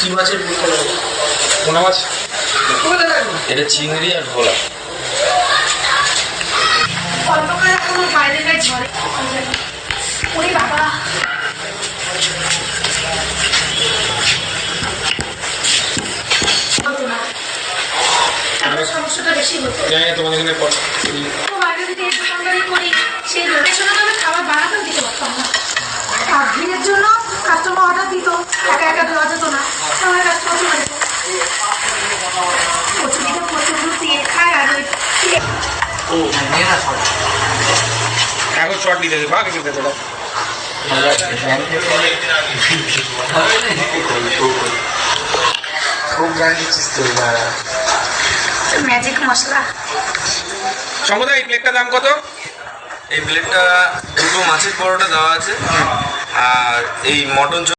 কি মাছের পোনা মাছ, এটা চিংড়ি আর ভোলা। অল্প করে কোনো বাইরে গায়ে ঝরে ওরে বাবা। সমস্যাটা বেশি হতো। জানি না তোমাদের এখানে বাইরে যদি এই দোকানদারি করি সেই লোকেশনে তো আমি খাবার বানাতেও দিতে পারতাম না। আর ভিড়ের জন্য কাস্টমার অর্ডার দিত, একা একা দেওয়া যেত না। আমার কাছে প্রচুর কচুরিটা প্রচুর দিয়ে খায় আর ওই এখন শর্ট নিতে হবে, ভাগ নিতে হবে। খুব জানি দিচ্ছিস তুই দাঁড়া। ম্যাজিক মশলা। সম্ভবত এই প্লেটটার দাম কত? এই প্লেটটা দুটো মাছের পরোটা দেওয়া আছে আর এই মটন